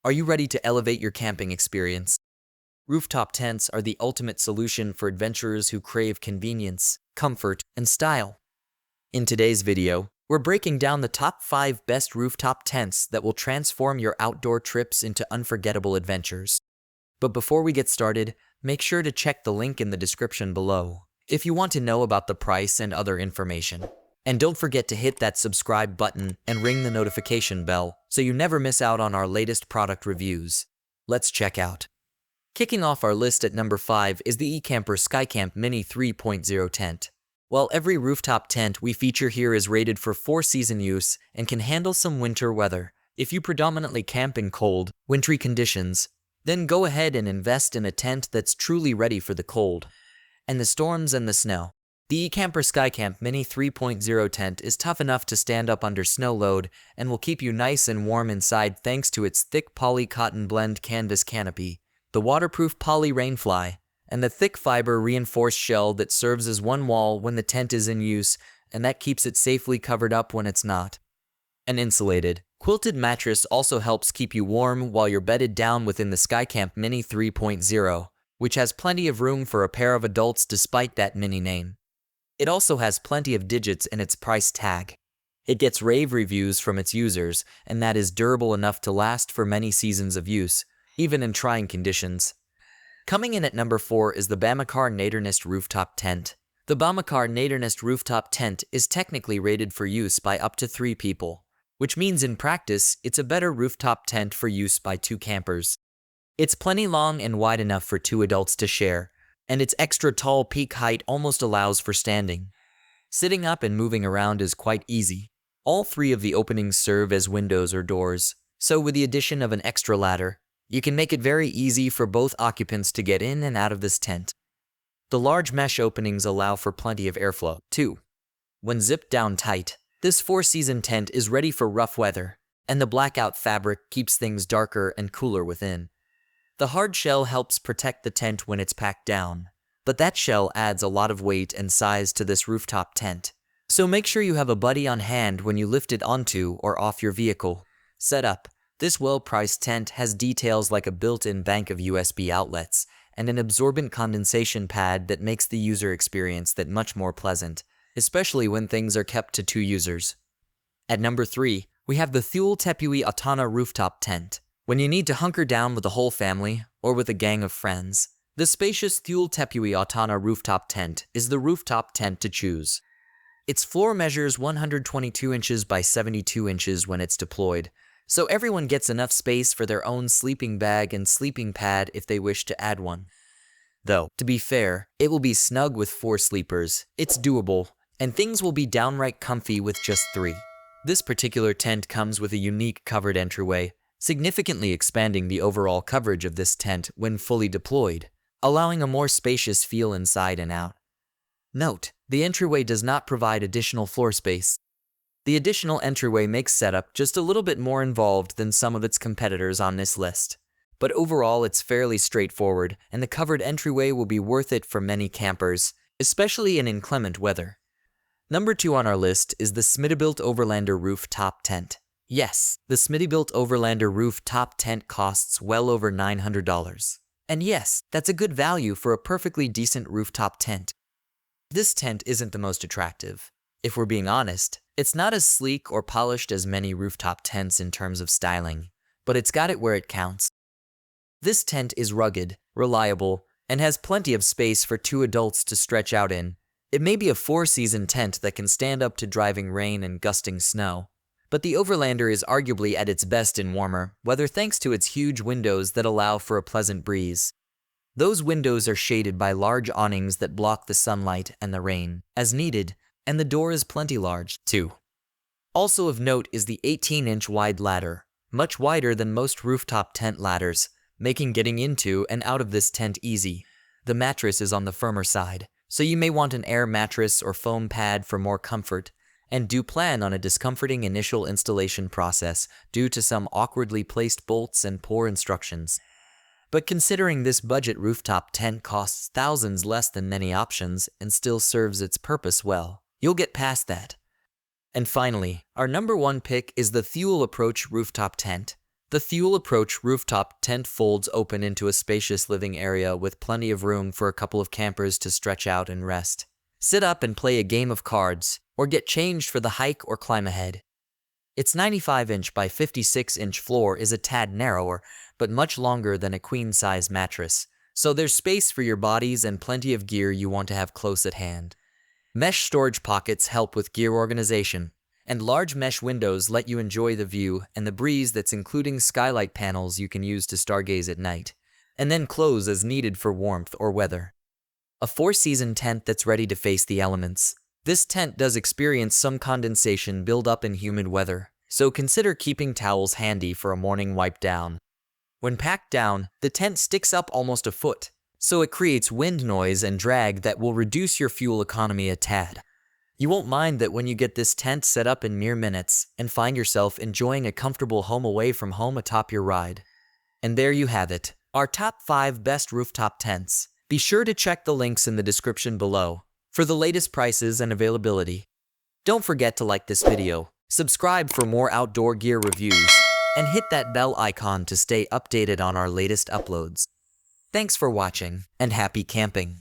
Are you ready to elevate your camping experience? Rooftop tents are the ultimate solution for adventurers who crave convenience, comfort, and style. In today's video, we're breaking down the top 5 best rooftop tents that will transform your outdoor trips into unforgettable adventures. But before we get started, make sure to check the link in the description below if you want to know about the price and other information. And don't forget to hit that subscribe button and ring the notification bell so you never miss out on our latest product reviews. Let's check out. Kicking off our list at number 5 is the iKamper Skycamp Mini 3.0 tent. While every rooftop tent we feature here is rated for 4-season use and can handle some winter weather, if you predominantly camp in cold, wintry conditions, then go ahead and invest in a tent that's truly ready for the cold and the storms and the snow. The iKamper Skycamp Mini 3.0 tent is tough enough to stand up under snow load and will keep you nice and warm inside thanks to its thick poly cotton blend canvas canopy, the waterproof poly rainfly, and the thick fiber reinforced shell that serves as one wall when the tent is in use, and that keeps it safely covered up when it's not. An insulated, quilted mattress also helps keep you warm while you're bedded down within the Skycamp Mini 3.0, which has plenty of room for a pair of adults despite that mini name. It also has plenty of digits in its price tag. It gets rave reviews from its users, and that is durable enough to last for many seasons of use, even in trying conditions. Coming in at number 4 is the Bamacar Naturnest Rooftop Tent. The Bamacar Naturnest Rooftop Tent is technically rated for use by up to 3 people, which means in practice, it's a better rooftop tent for use by 2 campers. It's plenty long and wide enough for 2 adults to share, and its extra tall peak height almost allows for standing. Sitting up and moving around is quite easy. All 3 of the openings serve as windows or doors, so with the addition of an extra ladder, you can make it very easy for both occupants to get in and out of this tent. The large mesh openings allow for plenty of airflow, too. When zipped down tight, this 4-season tent is ready for rough weather, and the blackout fabric keeps things darker and cooler within. The hard shell helps protect the tent when it's packed down, but that shell adds a lot of weight and size to this rooftop tent. So make sure you have a buddy on hand when you lift it onto or off your vehicle. Setup. This well-priced tent has details like a built-in bank of USB outlets and an absorbent condensation pad that makes the user experience that much more pleasant, especially when things are kept to 2 users. At number 3, we have the Thule Tepui Autana Rooftop Tent. When you need to hunker down with the whole family or with a gang of friends, the spacious Thule Tepui Autana Rooftop Tent is the rooftop tent to choose. Its floor measures 122 inches by 72 inches when it's deployed, so everyone gets enough space for their own sleeping bag and sleeping pad if they wish to add one. Though, to be fair, it will be snug with 4 sleepers, it's doable, and things will be downright comfy with just 3. This particular tent comes with a unique covered entryway, significantly expanding the overall coverage of this tent when fully deployed, allowing a more spacious feel inside and out. Note, the entryway does not provide additional floor space. The additional entryway makes setup just a little bit more involved than some of its competitors on this list, but overall it's fairly straightforward, and the covered entryway will be worth it for many campers, especially in inclement weather. Number 2 on our list is the Smittybilt Overlander Rooftop Tent. Yes, the Smittybilt Overlander rooftop tent costs well over $900. And yes, that's a good value for a perfectly decent rooftop tent. This tent isn't the most attractive. If we're being honest, it's not as sleek or polished as many rooftop tents in terms of styling, but it's got it where it counts. This tent is rugged, reliable, and has plenty of space for 2 adults to stretch out in. It may be a 4-season tent that can stand up to driving rain and gusting snow, but the Overlander is arguably at its best in warmer weather thanks to its huge windows that allow for a pleasant breeze. Those windows are shaded by large awnings that block the sunlight and the rain, as needed, and the door is plenty large, too. Also of note is the 18-inch wide ladder, much wider than most rooftop tent ladders, making getting into and out of this tent easy. The mattress is on the firmer side, so you may want an air mattress or foam pad for more comfort, and do plan on a discomforting initial installation process due to some awkwardly placed bolts and poor instructions. But considering this budget rooftop tent costs thousands less than many options and still serves its purpose well, you'll get past that. And finally, our number 1 pick is the Thule Approach Rooftop Tent. The Thule Approach rooftop tent folds open into a spacious living area with plenty of room for a couple of campers to stretch out and rest. Sit up and play a game of cards, or get changed for the hike or climb ahead. Its 95-inch by 56-inch floor is a tad narrower, but much longer than a queen-size mattress, so there's space for your bodies and plenty of gear you want to have close at hand. Mesh storage pockets help with gear organization, and large mesh windows let you enjoy the view and the breeze that's including skylight panels you can use to stargaze at night, and then close as needed for warmth or weather. A four-season tent that's ready to face the elements. This tent does experience some condensation build up in humid weather, so consider keeping towels handy for a morning wipe down. When packed down, the tent sticks up almost a foot, so it creates wind noise and drag that will reduce your fuel economy a tad. You won't mind that when you get this tent set up in mere minutes and find yourself enjoying a comfortable home away from home atop your ride. And there you have it, our top 5 best rooftop tents. Be sure to check the links in the description below for the latest prices and availability. Don't forget to like this video, subscribe for more outdoor gear reviews, and hit that bell icon to stay updated on our latest uploads. Thanks for watching, and happy camping!